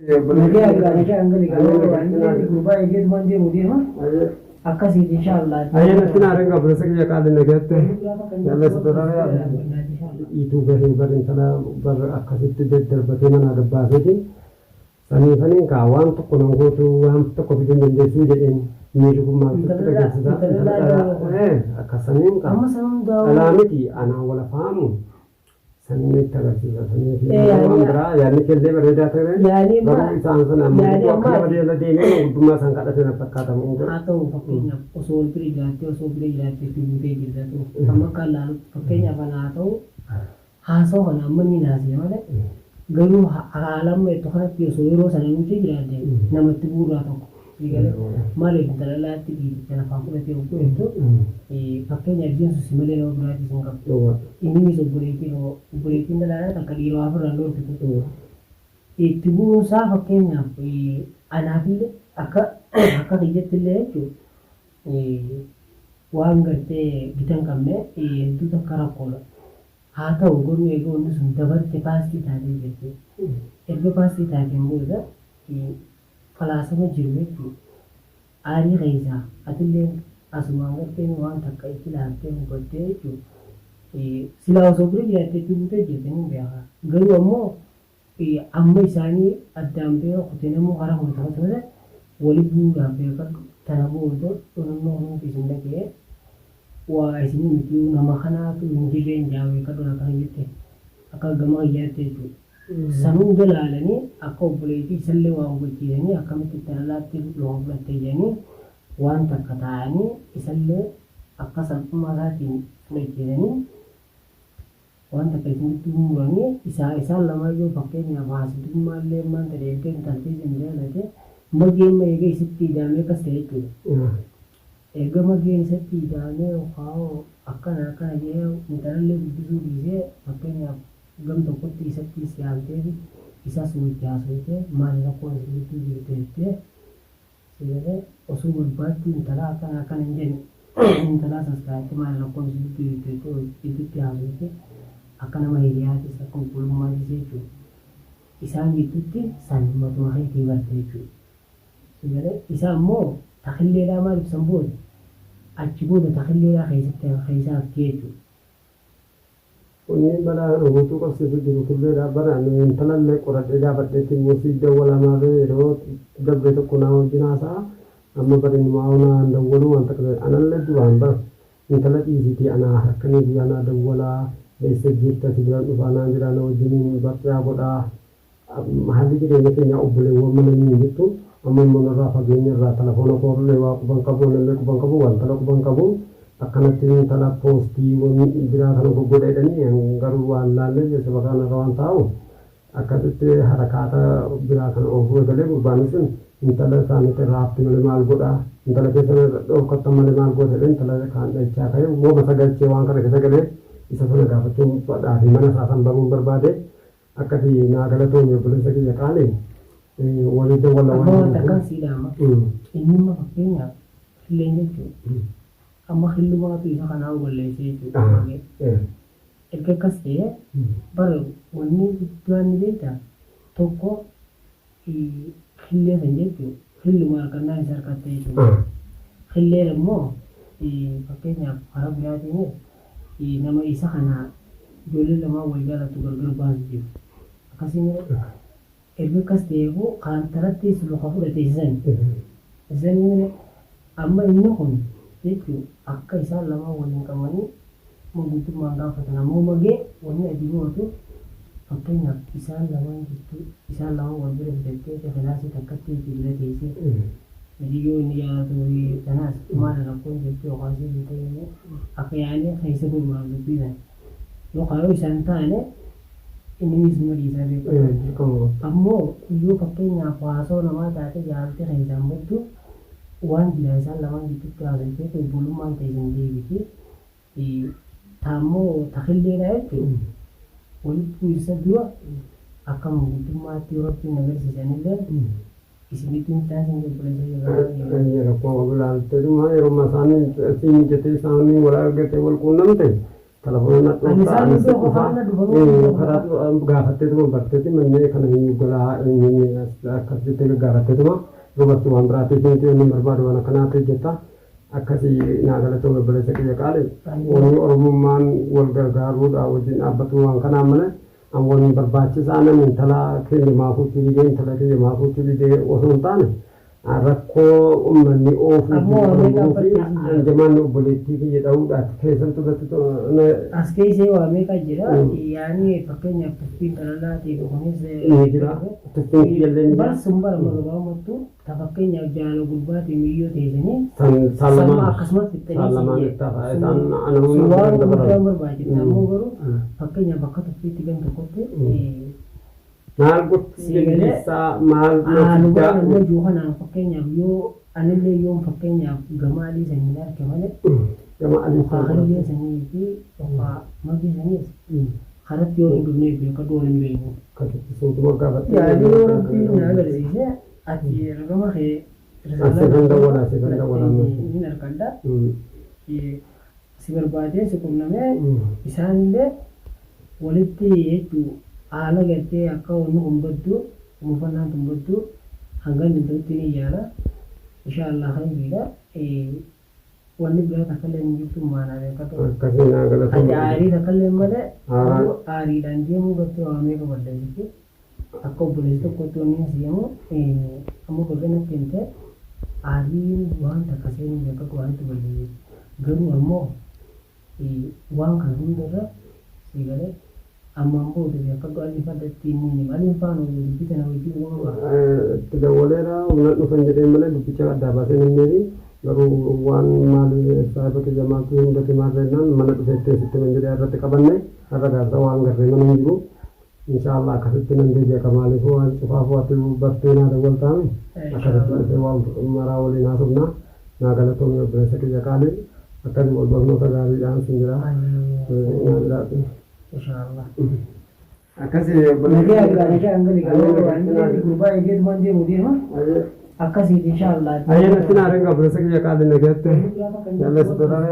Lagi anggal grupa egit mandi mudi ma akkasi inshallah ayana tinare ga brasa ya kale nagate yalla sadara itu gahin barin tala bar akkasi tidder batina na dabba fiti sani fani kawan to kono goto am to ko bidin de su je en ni ko ma akasani ka alamiti ana wala famu Sunny तरह से सन्नी की अंदरा यानी के ले बरे जाते हैं यानी बात सांस ना मुझे अखियां बदे लगे ने उठमा संकट से न पक्का था मुझे हां तो पक्के उसूल पर जाते फिर गिरता तो हम का लाल पक्के बना तो हासो होना मनी ना से माने गरु आलम में तो है कि सोरो सनम से गिरा दे नमत पूरा तो digale male dalala tigi kana fakure te ko eto e pakkenya dia su simale no gradi sanga ini so bureki ndala ta kadiro afra ndo to e tibu sa pakkenya e anabi aka dijetile to e wangate gitan kamme e entu ta karakola hata ugoru ego ondu sundavar capacity thade jette ego capacity thade ngoda e फलासम जिरवे की आरी गैजा अतुल्य असुमांगर के नुआन थक्का इखिलाते हैं बच्चे जो ये सिलाव सोबरे जाते तुमते जितने में बिहार गलु अम्मो ये अम्मे सानी अद्दाम पे खुदेने मो हरा होता है तो वली बुरा पे का तनाबो तो उन्होंने किसने के वा ऐसी मिट्टी नमखाना तो इंजीरे जावे का तो ना ये अका गमा याते तो सनूं जलालनी अको बुलेटी सल्ले वांगुचीनी अकमिति तरलाती लोहब्लतेयनी वान तकतानी इसल्ले अक्का संपमाराती लेचीनी वान तकैनी तुमरनी इसा लमा जो पक्के ने आवाज तुमले मन तरेके तंती जिंदे लते मगे में एगे सित्ती जाने का स्टेज एगे मगे सित्ती जाने खाओ अक्का नाका ये तरले बिजू बिजे पक्के ने गम तो कुछ 30 साल के इसा सुई क्या सोते मारे ना कोई सिटी जीते सीधे ओसुर बात तीन तरह का इंजन इन तरह संस्कार के मारे ना कोई सिटी जीते तो इतने क्या सोते अकन महिला के सकूं पुलुम मारी से जो इसा जीतुते सन्मत वही की बात है जो सीधे इसा मो तखल्लेला मारी संबोध अच्छी बोध तखल्लेला खैसा किए जो उन्हें बड़ा रोटू का सिर्फ दिल खुले बड़ा नहीं इंतलन में कोरा डेगा बड़े थी मुसी जवाला मारे रो जब बेटो कुनाओ जिनासा अम्म बड़े निमावना दवलू अंतक अनल्ले जुबान बर इंतलन इजी थी अना हकनी भी अना दवला ऐसे जीत थी बिरा उबाना बिरा नो जिनी बच्चा बोला महाली के रहने के यहाँ उबले वो मन नहीं है तो अम्म मनोरा फगेने रात telefono को लेवा बंकबो ले बंकबो वाला बंकबो akan tin tala posti woni ibira kan ko gode dani yang garu wala le sebagana kawan tahu akan te harakata ibira kan ogo gale urbanisun intala sane te rapti male mal goda intala ke sane do kotta male mal goda intala kan cha kayo wo masagal cewang kare ke gale isa sone ga patu pada di mana sasan bangun berbade akadi nagala to me boleh saki ya kale wali te wala wala takkan sidama ini mah pakenya lenge tu amma khilluwa tu ina kana ugalle se tu ekka kaste bar wonni tuan deta toko I khille sanje tu khilluwa kana isar kate tu khille mo I pakenya harap ya ni I nama isa kana jole lama walgala tu gargar bas ji akasini ekka kaste wo kan tarati sulu khafu de zan ni amma inno kon itu akka isa lama wani kamani menggutu mangga fatana mau mage wani adigo tu pakenya isa lama gitu isa lama wani bete te khalasi takati tibile tese adigo ni ya tu tanas mara rakon bete okazi bete ni akka yani khaisa bu ma bina yo kharo isanta ne ini semua di sana ammo yo pakenya paso nama date jalte khaisa muddu wan biasa lawan gitu kalau itu belum mantai sendiri gitu di tamu takhilera itu wali puisa dua akan begitu mati orang tu negara sejalan dia isi itu kita sendiri boleh saja ya apa bilang tu mana rumah sana sini jadi sana wala kita wal kunam tu telefoona karaa gaafatteetuma barteetti mannee kana hin golaa akkasitti gaafatteetuma dubartii waan biraatiif inni barbaadu waan akkanaatti jetta akkasii naagalatuma balleessa qiyya qaale wanni oromummaan wal gargaaruudha wajjin dhaabbatu waan kanaan malee wanni barbaachisaa namni intala keenya maafuutti bidee intala keenya maafuutti bidee osoo hin taane rakkoo uummanni oofuu fi jamaan obboleettii kiyya dha'uudhaati keessattuu as keessee waa meeqa jira yaani fakkeenyaaf tuffiin kanarraa ta'e kunis jira tuffiin kiyyallee barsuun bara magabaamattu ta fakkeenyaaf jaala gurbaatii miyyoo teessanii saalamaan akkasumas saalamaan waan guddaa barbaachisa ammoo garuu fakkeenyaaf bakka tuffiitti gan tokkotti maal gochisiisaa maal haaluma nama jiru kanaan fakkeenyaaf yoo anillee yoo fakkeenyaaf gama adii sanii arge malee gama adii haallee sanii fi magii saniis karatti yoo hin dhufneef beeka doon hin beeku. Kattisuutuma gaafatti. Yaadii yoo rabbii na agarsiise ati ragama kee Asirran dawwalaa hin argadda si barbaadee si qunnamee isaanillee walitti jechuu haala gartee akka wanni humbaddu muufannaan humbaddu hangan dintotti ni yaala inshaallah khayriidha wanni biraa takkaillee hin jirtu maanaa beekatu akkasii naa galatu ati aarii takkaillee malee aariidhaan deemuu gartee waa meeqa balleessite akka obboleessi tokkotti wanni hasiyamu ammoo baggana kente aariin waan takka seenuu beekatu waan itti balleessu garuu ammoo waan kan hundarra si galee amma booda beeka du'anii fadatti inni maaliin faana dubbisa na wajjin uumama. Itti dawwaleera humna dhufan jedhee malee dubbicha addaa baasee namni garuu waan maali saayiba kiyya maaltu hundatti maarreenaan mana dhufee teessitti man jedhee irratti qabanne har'a gaasa waan garree mana hin jiru. Inshaallah akkasitti nan deebi'a maaliif waan cufaaf waatti bartee naa dawwal taane akkasitti dhufee waan maraa waliin haasofna naa galatoomni obboleessa kiyya qaalee akkasii wal barnoota gaariidhaan sin jira. Insyaallah. Akkasii boleh anggali kalau gurbaa eegeet waan deemu deema akkasii inshaallah. Ayyana sinaa renga bolesa kiyya qaale nageette. Yalla sidorare.